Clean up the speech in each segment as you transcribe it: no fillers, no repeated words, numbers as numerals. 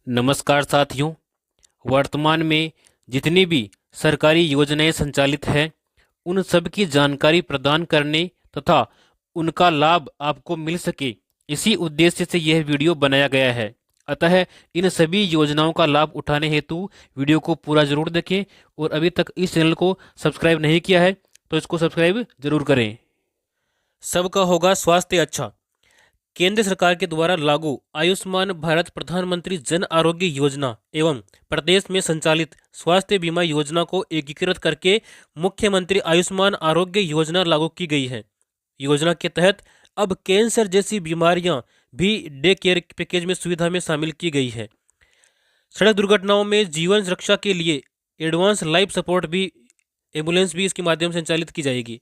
नमस्कार साथियों। वर्तमान में जितनी भी सरकारी योजनाएं संचालित हैं उन सब की जानकारी प्रदान करने तथा उनका लाभ आपको मिल सके, इसी उद्देश्य से यह वीडियो बनाया गया है। अतः इन सभी योजनाओं का लाभ उठाने हेतु वीडियो को पूरा जरूर देखें और अभी तक इस चैनल को सब्सक्राइब नहीं किया है तो इसको सब्सक्राइब जरूर करें। सबका होगा स्वास्थ्य अच्छा। केंद्र सरकार के द्वारा लागू आयुष्मान भारत प्रधानमंत्री जन आरोग्य योजना एवं प्रदेश में संचालित स्वास्थ्य बीमा योजना को एकीकृत करके मुख्यमंत्री आयुष्मान आरोग्य योजना लागू की गई है। योजना के तहत अब कैंसर जैसी बीमारियां भी डे केयर पैकेज में सुविधा में शामिल की गई है। सड़क दुर्घटनाओं में जीवन रक्षा के लिए एडवांस लाइफ सपोर्ट भी एम्बुलेंस भी इसके माध्यम से संचालित की जाएगी।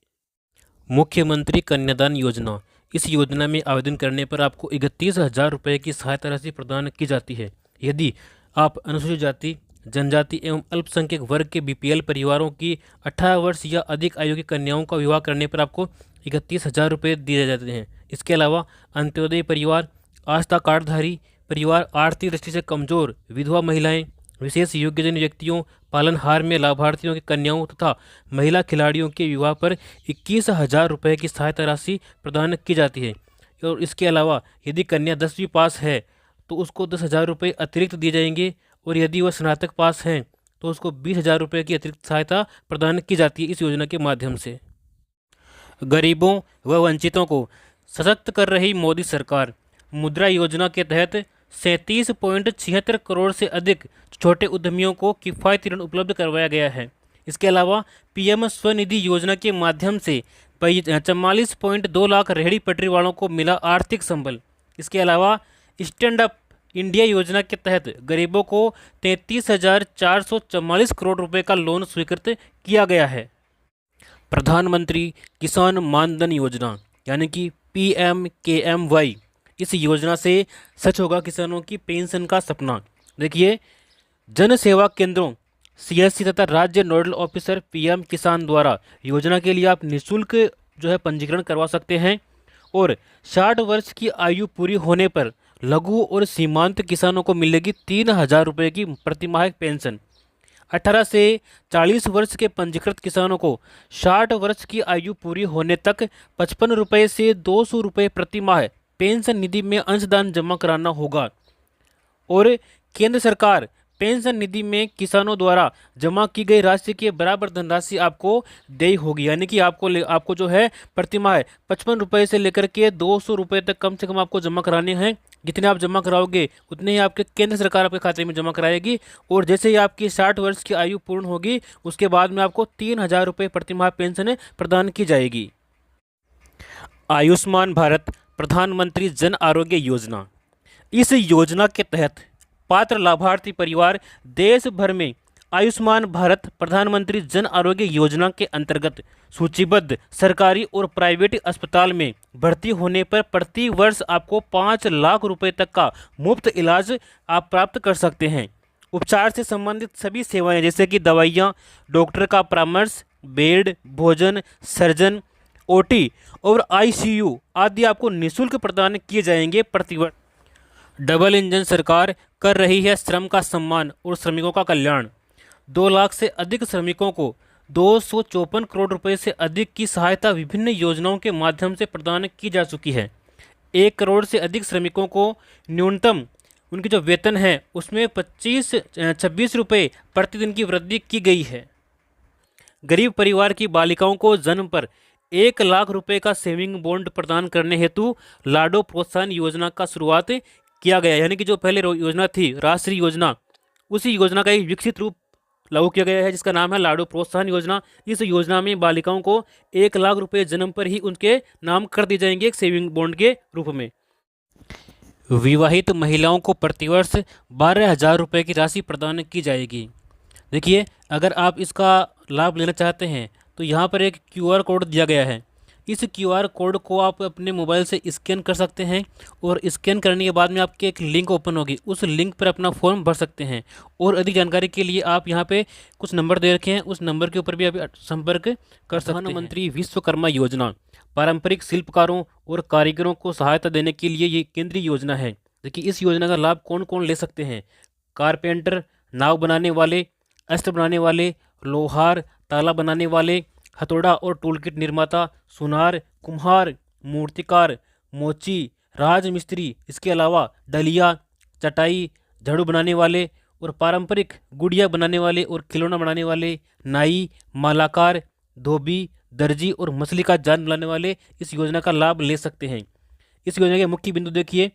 मुख्यमंत्री कन्यादान योजना, इस योजना में आवेदन करने पर आपको 31,000 रुपये की सहायता राशि प्रदान की जाती है। यदि आप अनुसूचित जाति, जनजाति एवं अल्पसंख्यक वर्ग के बीपीएल परिवारों की 18 वर्ष या अधिक आयु की कन्याओं का विवाह करने पर आपको 31,000 रुपये दिए जाते हैं। इसके अलावा अंत्योदय परिवार, आस्था कार्डधारी परिवार, आर्थिक दृष्टि से कमजोर विधवा महिलाएं, विशेष योग्यजन व्यक्तियों, पालनहार में लाभार्थियों की कन्याओं तथा महिला खिलाड़ियों के विवाह पर 21,000 रुपये की सहायता राशि प्रदान की जाती है। और इसके अलावा यदि कन्या 10वीं पास है तो उसको 10,000 रुपये अतिरिक्त दिए जाएंगे और यदि वह स्नातक पास हैं तो उसको 20,000 रुपये की अतिरिक्त सहायता प्रदान की जाती है इस योजना के माध्यम से। गरीबों व वंचितों को सशक्त कर रही मोदी सरकार, मुद्रा योजना के तहत 37.76 करोड़ से अधिक छोटे उद्यमियों को किफ़ायती ऋण उपलब्ध करवाया गया है। इसके अलावा पीएम स्वनिधि योजना के माध्यम से 44.2 लाख रेहड़ी पटरी वालों को मिला आर्थिक संबल। इसके अलावा स्टैंड अप इंडिया योजना के तहत गरीबों को 33,444 करोड़ रुपए का लोन स्वीकृत किया गया है। प्रधानमंत्री किसान मानधन योजना यानी कि PMKMY, इस योजना से सच होगा किसानों की पेंशन का सपना। देखिए, जन सेवा केंद्रों, CSC तथा राज्य नोडल ऑफिसर PM किसान द्वारा योजना के लिए आप निःशुल्क पंजीकरण करवा सकते हैं और 60 वर्ष की आयु पूरी होने पर लघु और सीमांत किसानों को मिलेगी 3,000 रुपये की प्रतिमाह पेंशन। 18 से 40 वर्ष के पंजीकृत किसानों को 60 वर्ष की आयु पूरी होने तक 55 रुपये से 200 रुपये प्रति माह पेंशन निधि में अंशदान जमा कराना होगा। और केंद्र सरकार पेंशन निधि में किसानों द्वारा जमा की गई राशि के बराबर धनराशि आपको देय होगी, यानी कि आपको प्रति माह 55 रुपये से लेकर के 200 रुपये तक कम से कम आपको जमा कराने हैं। जितने आप जमा कराओगे उतने ही आपके केंद्र सरकार आपके खाते में जमा कराएगी और जैसे ही आपकी 60 वर्ष की आयु पूर्ण होगी उसके बाद में आपको 3,000 रुपये प्रति माह पेंशन प्रदान की जाएगी। आयुष्मान भारत प्रधानमंत्री जन आरोग्य योजना, इस योजना के तहत पात्र लाभार्थी परिवार देश भर में आयुष्मान भारत प्रधानमंत्री जन आरोग्य योजना के अंतर्गत सूचीबद्ध सरकारी और प्राइवेट अस्पताल में भर्ती होने पर प्रति वर्ष आपको 5 लाख रुपए तक का मुफ्त इलाज आप प्राप्त कर सकते हैं। उपचार से संबंधित सभी सेवाएं जैसे कि दवाइयाँ, डॉक्टर का परामर्श, बेड, भोजन, सर्जन, OT और ICU आदि आपको निःशुल्क प्रदान किए जाएंगे प्रतिवर्ष। डबल इंजन सरकार कर रही है श्रम का सम्मान और श्रमिकों का कल्याण। 2 लाख से अधिक श्रमिकों को 254 करोड़ रुपए से अधिक की सहायता विभिन्न योजनाओं के माध्यम से प्रदान की जा चुकी है। 1 करोड़ से अधिक श्रमिकों को न्यूनतम उनकी जो वेतन है उसमें 26 रुपये प्रतिदिन की वृद्धि की गई है। गरीब परिवार की बालिकाओं को जन्म पर 1 लाख रुपए का सेविंग बॉन्ड प्रदान करने हेतु लाडो प्रोत्साहन योजना का शुरुआत किया गया, यानी कि जो पहले योजना थी राष्ट्रीय योजना, उसी योजना का एक विकसित रूप लागू किया गया है जिसका नाम है लाडो प्रोत्साहन योजना। इस योजना में बालिकाओं को 1 लाख रुपए जन्म पर ही उनके नाम कर दिए जाएंगे एक सेविंग बॉन्ड के रूप में। विवाहित महिलाओं को प्रतिवर्ष 12,000 रुपये की राशि प्रदान की जाएगी। देखिए, अगर आप इसका लाभ लेना चाहते हैं तो यहाँ पर एक QR कोड दिया गया है। इस QR कोड को आप अपने मोबाइल से स्कैन कर सकते हैं और स्कैन करने के बाद में आपके एक लिंक ओपन होगी, उस लिंक पर अपना फॉर्म भर सकते हैं। और अधिक जानकारी के लिए आप यहाँ पे कुछ नंबर दे रखे हैं, उस नंबर के ऊपर भी आप संपर्क कर सकते हैं। प्रधानमंत्री विश्वकर्मा योजना पारंपरिक शिल्पकारों और कारीगरों को सहायता देने के लिए ये केंद्रीय योजना है। देखिए, इस योजना का लाभ कौन कौन ले सकते हैं। कारपेंटर, नाव बनाने वाले, अस्त्र बनाने वाले, लोहार, ताला बनाने वाले, हथौड़ा और टूलकिट निर्माता, सुनार, कुम्हार, मूर्तिकार, मोची, राजमिस्त्री, इसके अलावा डलिया, चटाई, झाड़ू बनाने वाले और पारंपरिक गुड़िया बनाने वाले और खिलौना बनाने वाले, नाई, मालाकार, धोबी, दर्जी और मछली का जाल बनाने वाले इस योजना का लाभ ले सकते हैं। इस योजना के मुख्य बिंदु देखिए,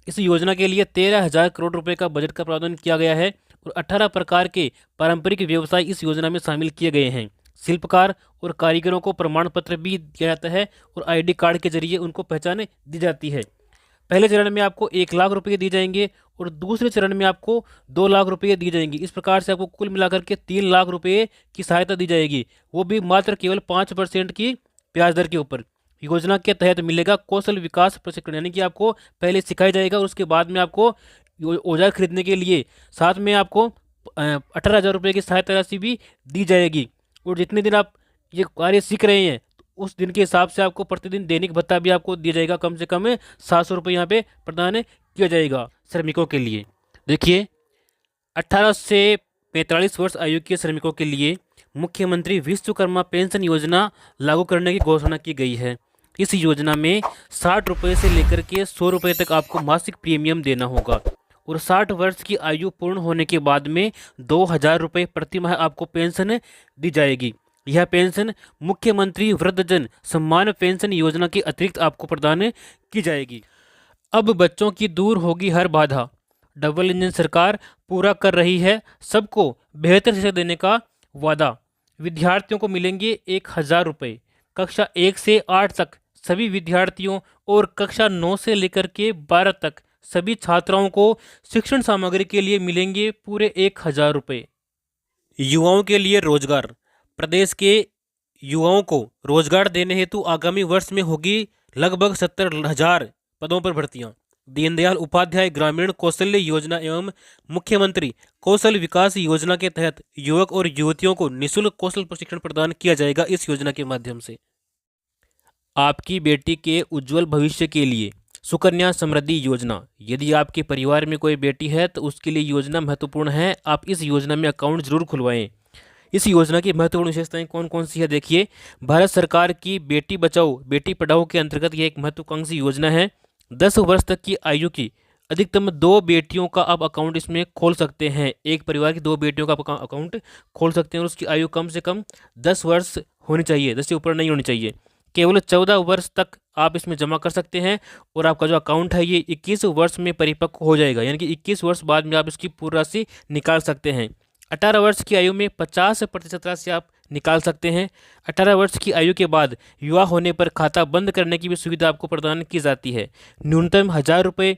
इस योजना के लिए 13,000 करोड़ रुपए का बजट का प्रावधान किया गया है और 18 प्रकार के पारंपरिक व्यवसाय इस योजना में शामिल किए गए हैं। शिल्पकार और कारीगरों को प्रमाण पत्र भी दिया जाता है और आईडी कार्ड के जरिए उनको पहचान दी जाती है। पहले चरण में आपको 1 लाख रुपये दिए जाएंगे और दूसरे चरण में आपको 2 लाख रुपये दिए जाएंगे। इस प्रकार से आपको कुल मिलाकर के 3 लाख रुपये की सहायता दी जाएगी, वो भी मात्र केवल 5% की ब्याज दर के ऊपर। योजना के तहत मिलेगा कौशल विकास प्रशिक्षण, यानी कि आपको पहले सिखाया जाएगा और उसके बाद में आपको औजार खरीदने के लिए साथ में आपको 18,000 रुपये की सहायता राशि भी दी जाएगी। और जितने दिन आप ये कार्य सीख रहे हैं तो उस दिन के हिसाब से आपको प्रतिदिन दैनिक भत्ता भी आपको दिया जाएगा, कम से कम 700 रुपये यहाँ पे प्रदान किया जाएगा श्रमिकों के लिए। देखिए, 18 से 45 वर्ष आयु के श्रमिकों के लिए मुख्यमंत्री विश्वकर्मा पेंशन योजना लागू करने की घोषणा की गई है। इस योजना में 60 रुपये से लेकर के 100 रुपये तक आपको मासिक प्रीमियम देना होगा और 60 वर्ष की आयु पूर्ण होने के बाद में 2,000 रुपये प्रति माह आपको पेंशन दी जाएगी। यह पेंशन मुख्यमंत्री वृद्धजन सम्मान पेंशन योजना के अतिरिक्त आपको प्रदान की जाएगी। अब बच्चों की दूर होगी हर बाधा। डबल इंजन सरकार पूरा कर रही है सबको बेहतर शिक्षा देने का वादा। विद्यार्थियों को मिलेंगे 1,000 रुपये। कक्षा 1 से 8 तक सभी विद्यार्थियों और कक्षा 9 से लेकर के 12 तक सभी छात्राओं को शिक्षण सामग्री के लिए मिलेंगे पूरे 1,000 रुपये। युवाओं के लिए रोजगार। प्रदेश के युवाओं को रोजगार देने हेतु आगामी वर्ष में होगी लगभग 70,000 पदों पर भर्तियां। दीनदयाल उपाध्याय ग्रामीण कौशल्य योजना एवं मुख्यमंत्री कौशल विकास योजना के तहत युवक और युवतियों को निःशुल्क कौशल प्रशिक्षण प्रदान किया जाएगा। इस योजना के माध्यम से आपकी बेटी के उज्जवल भविष्य के लिए सुकन्या समृद्धि योजना। यदि आपके परिवार में कोई बेटी है तो उसके लिए योजना महत्वपूर्ण है। आप इस योजना में अकाउंट जरूर खुलवाएं। इस योजना की महत्वपूर्ण विशेषताएं कौन कौन सी है देखिए। भारत सरकार की बेटी बचाओ बेटी पढ़ाओ के अंतर्गत यह एक महत्वाकांक्षी योजना है। 10 वर्ष तक की आयु की अधिकतम 2 बेटियों का आप अकाउंट इसमें खोल सकते हैं। एक परिवार की 2 बेटियों का आप अकाउंट खोल सकते हैं और उसकी आयु कम से कम 10 वर्ष होनी चाहिए, 10 से ऊपर नहीं होनी चाहिए। केवल 14 वर्ष तक आप इसमें जमा कर सकते हैं और आपका जो अकाउंट है ये 21 वर्ष में परिपक्व हो जाएगा, यानी कि 21 वर्ष बाद में आप इसकी पूरी राशि निकाल सकते हैं। 18 वर्ष की आयु में 50% राशि आप निकाल सकते हैं। 18 वर्ष की आयु के बाद युवा होने पर खाता बंद करने की भी सुविधा आपको प्रदान की जाती है। न्यूनतम 1,000 रुपये,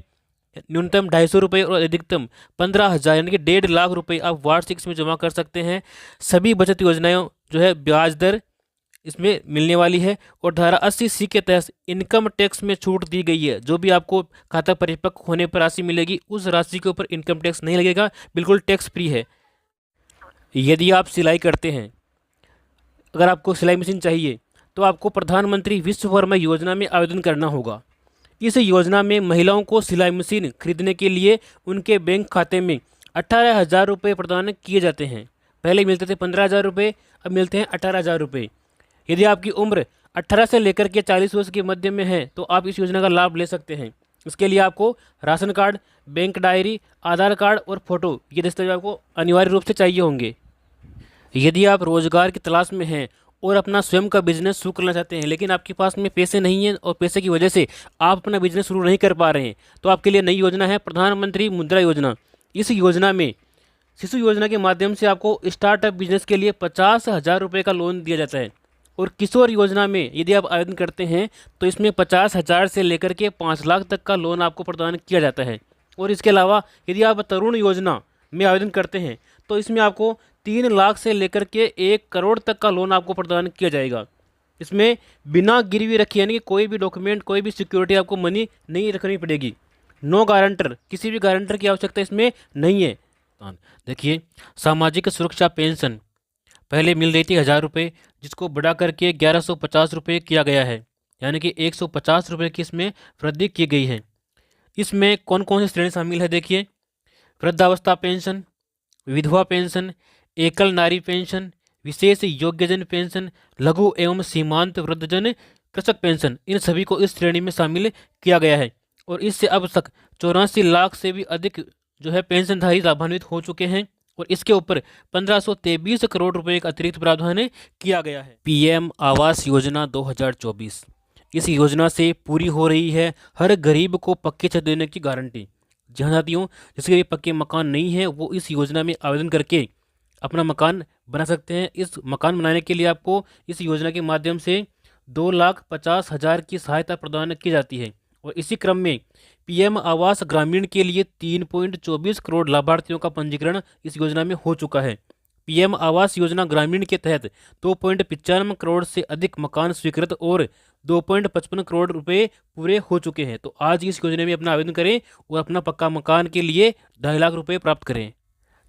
न्यूनतम 250 रुपये और अधिकतम 15,000 यानी कि 1.5 लाख रुपये आप वार्षिक इसमें जमा कर सकते हैं। सभी बचत योजनाएं जो है ब्याज दर इसमें मिलने वाली है और धारा 80C के तहत इनकम टैक्स में छूट दी गई है। जो भी आपको खाता परिपक्व होने पर राशि मिलेगी उस राशि के ऊपर इनकम टैक्स नहीं लगेगा, बिल्कुल टैक्स फ्री है। यदि आप सिलाई करते हैं, अगर आपको सिलाई मशीन चाहिए तो आपको प्रधानमंत्री विश्वकर्मा योजना में आवेदन करना होगा। इस योजना में महिलाओं को सिलाई मशीन खरीदने के लिए उनके बैंक खाते में 18,000 रुपये प्रदान किए जाते हैं। पहले मिलते थे 15,000 रुपये, अब मिलते हैं 18,000 रुपये। यदि आपकी उम्र 18 से लेकर के 40 वर्ष के मध्य में है तो आप इस योजना का लाभ ले सकते हैं। इसके लिए आपको राशन कार्ड, बैंक डायरी, आधार कार्ड और फोटो ये दस्तावेज आपको अनिवार्य रूप से चाहिए होंगे। यदि आप रोजगार की तलाश में हैं और अपना स्वयं का बिजनेस शुरू करना चाहते हैं लेकिन आपके पास में पैसे नहीं हैं और पैसे की वजह से आप अपना बिजनेस शुरू नहीं कर पा रहे हैं तो आपके लिए नई योजना है प्रधानमंत्री मुद्रा योजना। इस योजना में शिशु योजना के माध्यम से आपको स्टार्टअप बिजनेस के लिए 50,000 रुपये का लोन दिया जाता है और किशोर योजना में यदि आप आवेदन करते हैं तो इसमें 50,000 से लेकर के 5 लाख तक का लोन आपको प्रदान किया जाता है। और इसके अलावा यदि आप तरुण योजना में आवेदन करते हैं तो इसमें आपको 3 लाख से लेकर के 1 करोड़ तक का लोन आपको प्रदान किया जाएगा। इसमें बिना गिरवी रखे यानी कि कोई भी डॉक्यूमेंट, कोई भी सिक्योरिटी आपको मनी नहीं रखनी पड़ेगी। नो गारंटर, किसी भी गारंटर की आवश्यकता इसमें नहीं है। देखिए, सामाजिक सुरक्षा पेंशन पहले मिल रही थी 1,000 रुपये, जिसको बढ़ा करके 1,150 रुपये किया गया है, यानी कि 150 रुपये की इसमें वृद्धि की गई है। इसमें कौन कौन सी श्रेणी शामिल है देखिए। वृद्धावस्था पेंशन, विधवा पेंशन, एकल नारी पेंशन, विशेष योग्यजन पेंशन, लघु एवं सीमांत वृद्धजन कृषक पेंशन, इन सभी को इस श्रेणी में शामिल किया गया है। और इससे अब तक 84 लाख से भी अधिक जो है पेंशनधारी लाभान्वित हो चुके हैं। और इसके ऊपर 1523 करोड़ रुपए का अतिरिक्त प्रावधान किया गया है। पीएम आवास योजना 2024, इस योजना से पूरी हो रही है हर गरीब को पक्के छत देने की गारंटी। जहाँ साथियों जिसके भी पक्के मकान नहीं है वो इस योजना में आवेदन करके अपना मकान बना सकते हैं। इस मकान बनाने के लिए आपको इस योजना के माध्यम से 2,50,000 की सहायता प्रदान की जाती है। और इसी क्रम में पीएम आवास ग्रामीण के लिए 3.24 करोड़ लाभार्थियों का पंजीकरण इस योजना में हो चुका है। पीएम आवास योजना ग्रामीण के तहत 2.95 करोड़ से अधिक मकान स्वीकृत और 2.55 करोड़ रुपए पूरे हो चुके हैं। तो आज इस योजना में अपना आवेदन करें और अपना पक्का मकान के लिए 2.5 लाख रुपए प्राप्त करें।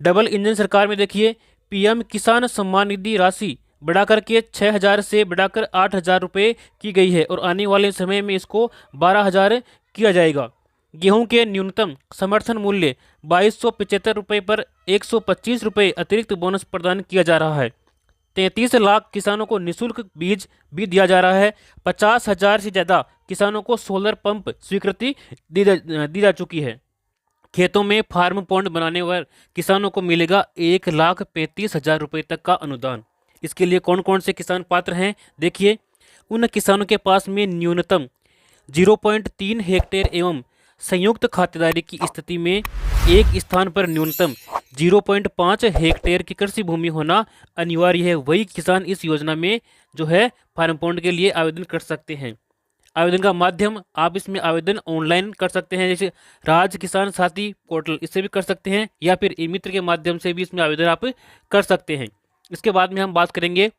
डबल इंजन सरकार में देखिए पीएम किसान सम्मान निधि राशि बढ़ाकर के 6,000 से बढ़ाकर 8,000 रुपये की गई है और आने वाले समय में इसको 12,000 किया जाएगा। गेहूं के न्यूनतम समर्थन मूल्य 2,275 रुपये पर 125 रुपये अतिरिक्त बोनस प्रदान किया जा रहा है। 33 लाख किसानों को निःशुल्क बीज भी दिया जा रहा है। 50,000 से ज़्यादा किसानों को सोलर पंप स्वीकृति दी जा चुकी है। खेतों में फार्म पॉन्ड बनाने वाले किसानों को मिलेगा 1,35,000 रुपये तक का अनुदान। इसके लिए कौन कौन से किसान पात्र हैं देखिए, उन किसानों के पास में न्यूनतम 0.3 हेक्टेयर एवं संयुक्त खातेदारी की स्थिति में एक स्थान पर न्यूनतम 0.5 हेक्टेयर की कृषि भूमि होना अनिवार्य है। वही किसान इस योजना में जो है फार्म पॉन्ड के लिए आवेदन कर सकते हैं। आवेदन का माध्यम आप इसमें आवेदन ऑनलाइन कर सकते हैं, जैसे राज किसान साथी पोर्टल, इससे भी कर सकते हैं, या फिर ई मित्र के माध्यम से भी इसमें आवेदन आप कर सकते हैं। इसके बाद में हम बात करेंगे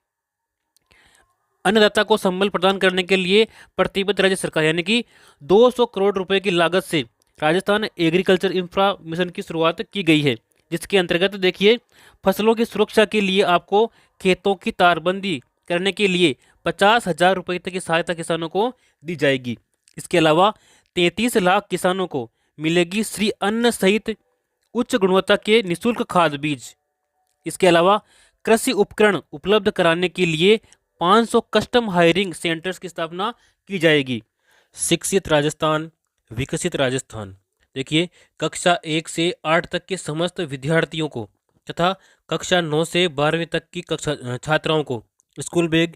अन्नदाता को संबल प्रदान करने के लिए प्रतिबद्ध राज्य सरकार, यानी कि 200 करोड़ रुपए की लागत से राजस्थान एग्रीकल्चर इंफ्रा मिशन की शुरुआत की गई है, जिसके अंतर्गत देखिए फसलों की सुरक्षा के लिए आपको खेतों की तारबंदी करने के लिए 50,000 रुपये तक की सहायता किसानों को दी जाएगी। इसके अलावा 33 लाख किसानों को मिलेगी श्री अन्न सहित उच्च गुणवत्ता के निःशुल्क खाद बीज। इसके अलावा कृषि उपकरण उपलब्ध कराने के लिए 500 कस्टम हायरिंग सेंटर्स की स्थापना की जाएगी। शिक्षित राजस्थान, विकसित राजस्थान। देखिए कक्षा 1 से 8 तक के समस्त विद्यार्थियों को तथा कक्षा 9 से 12वीं तक की कक्षा छात्राओं को स्कूल बैग,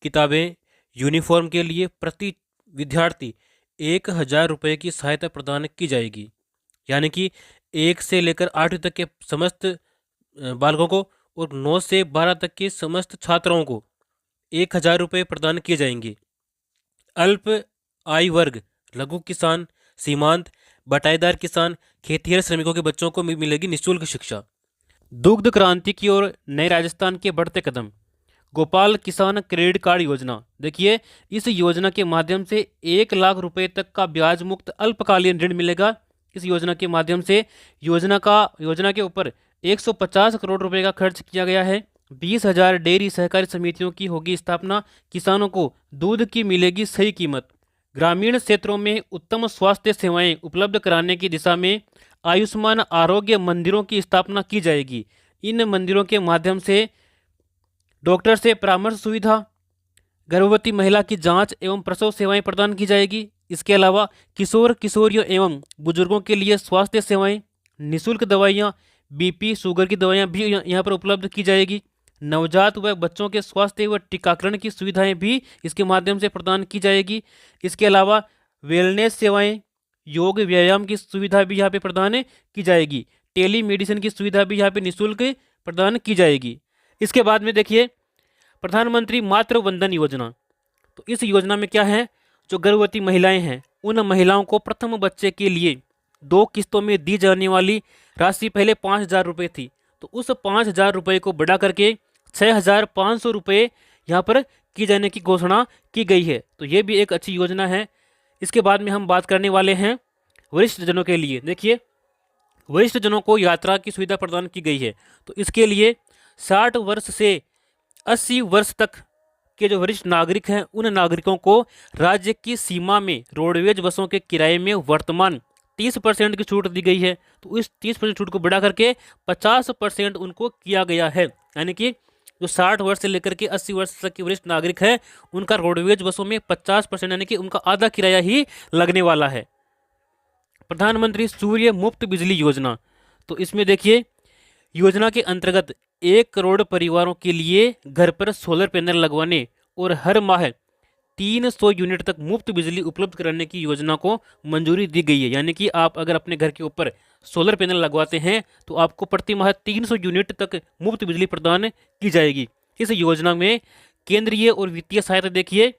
किताबें, यूनिफॉर्म के लिए प्रति विद्यार्थी 1,000 रुपये की सहायता प्रदान की जाएगी। यानी कि 1 से लेकर 8वीं तक के समस्त बालकों को और 9 से 12 तक के समस्त छात्राओं को 1,000 रुपये प्रदान किए जाएंगे। अल्प आय वर्ग, लघु किसान, सीमांत, बटाईदार किसान, खेतिहर श्रमिकों के बच्चों को मिलेगी निःशुल्क शिक्षा। दुग्ध क्रांति की ओर नए राजस्थान के बढ़ते कदम। गोपाल किसान क्रेडिट कार्ड योजना। देखिए इस योजना के माध्यम से 1 लाख रुपए तक का ब्याज मुक्त अल्पकालीन ऋण मिलेगा। इस योजना के माध्यम से योजना के ऊपर 150 करोड़ रुपए का खर्च किया गया है। 20,000 डेयरी सहकारी समितियों की होगी स्थापना। किसानों को दूध की मिलेगी सही कीमत। ग्रामीण क्षेत्रों में उत्तम स्वास्थ्य सेवाएं उपलब्ध कराने की दिशा में आयुष्मान आरोग्य मंदिरों की स्थापना की जाएगी। इन मंदिरों के माध्यम से डॉक्टर से परामर्श सुविधा, गर्भवती महिला की जांच एवं प्रसव सेवाएं प्रदान की जाएगी। इसके अलावा किशोर किशोरियों एवं बुजुर्गों के लिए स्वास्थ्य सेवाएं, निःशुल्क दवाइयाँ, बीपी शुगर की दवाइयाँ भी यहाँ पर उपलब्ध की जाएगी। नवजात व बच्चों के स्वास्थ्य व टीकाकरण की सुविधाएं भी इसके माध्यम से प्रदान की जाएगी। इसके अलावा वेलनेस सेवाएं, योग व्यायाम की सुविधा भी यहाँ पे प्रदान की जाएगी। टेली मेडिसिन की सुविधा भी यहाँ पे निःशुल्क प्रदान की जाएगी। इसके बाद में देखिए प्रधानमंत्री मातृ वंदन योजना। तो इस योजना में क्या है, जो गर्भवती महिलाएं हैं उन महिलाओं को प्रथम बच्चे के लिए 2 किस्तों में दी जाने वाली राशि पहले 5,000 रुपये थी, तो उस 5,000 रुपये को बढ़ा करके 6,500 रुपये यहाँ पर की जाने की घोषणा की गई है। तो ये भी एक अच्छी योजना है। इसके बाद में हम बात करने वाले हैं वरिष्ठ जनों के लिए। देखिए वरिष्ठ जनों को यात्रा की सुविधा प्रदान की गई है। तो इसके लिए 60 वर्ष से 80 वर्ष तक के जो वरिष्ठ नागरिक हैं उन नागरिकों को राज्य की सीमा में रोडवेज बसों के किराए में वर्तमान 30% की छूट दी गई है, तो इस 30% छूट को बढ़ा करके 50% उनको किया गया है। यानी कि जो 60 वर्ष से लेकर के 80 वर्ष तक के वरिष्ठ नागरिक है, उनका रोडवेज बसों में 50% यानी कि उनका आधा किराया ही लगने वाला है। प्रधानमंत्री सूर्य मुफ्त बिजली योजना, तो इसमें देखिए योजना के अंतर्गत 1 करोड़ परिवारों के लिए घर पर सोलर पैनल लगवाने और हर माह 300 यूनिट तक मुफ्त बिजली उपलब्ध कराने की योजना को मंजूरी दी गई है। यानी कि आप अगर अपने घर के ऊपर सोलर पैनल लगवाते हैं तो आपको प्रति माह 300 यूनिट तक मुफ्त बिजली प्रदान की जाएगी। इस योजना में केंद्रीय और वित्तीय सहायता देखिए,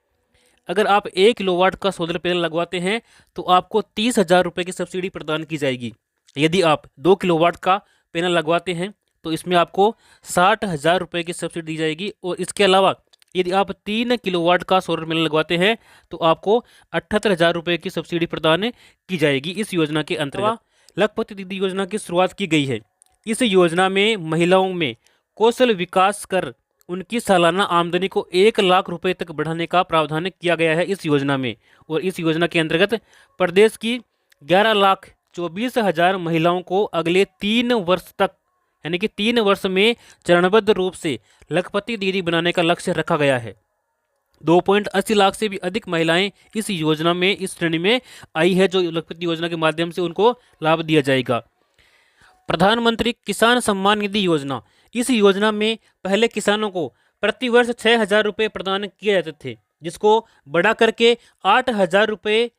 अगर आप 1 किलोवाट का सोलर पैनल लगवाते हैं तो आपको 30,000 रुपये की सब्सिडी प्रदान की जाएगी। यदि आप 2 किलोवाट का पैनल लगवाते हैं तो इसमें आपको 60,000 रुपये की सब्सिडी दी जाएगी। और इसके अलावा यदि आप 3 किलोवाट का सोलर पैनल लगवाते हैं तो आपको 78,000 रुपये की सब्सिडी प्रदान की जाएगी। इस योजना के अंतर्गत लखपति दीदी योजना की शुरुआत की गई है। इस योजना में महिलाओं में कौशल विकास कर उनकी सालाना आमदनी को 1 लाख रुपए तक बढ़ाने का प्रावधान किया गया है इस योजना में। और इस योजना के अंतर्गत प्रदेश की 11,24,000 महिलाओं को अगले 3 वर्ष तक यानी कि 3 वर्ष में चरणबद्ध रूप से लखपति दीदी बनाने का लक्ष्य रखा गया है। 2.80 लाख से भी अधिक महिलाएं इस योजना में इस श्रेणी में आई है, जो लखपति योजना के माध्यम से उनको लाभ दिया जाएगा। प्रधानमंत्री किसान सम्मान निधि योजना, इस योजना में पहले किसानों को प्रति वर्ष 6,000 रुपये प्रदान किए जाते थे, जिसको बढ़ा करके 8,000 रुपये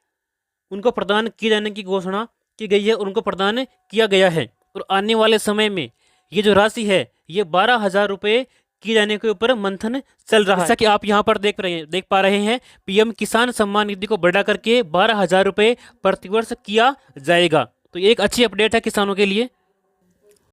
उनको प्रदान किए जाने की घोषणा की गई है, उनको प्रदान किया गया है। और आने वाले समय में ये जो राशि है ये 12,000 रुपये किए जाने के ऊपर मंथन चल रहा है। जैसा कि आप यहाँ पर देख पा रहे हैं, पीएम किसान सम्मान निधि को बढ़ा करके 12,000 रुपये प्रतिवर्ष किया जाएगा। तो ये एक अच्छी अपडेट है किसानों के लिए।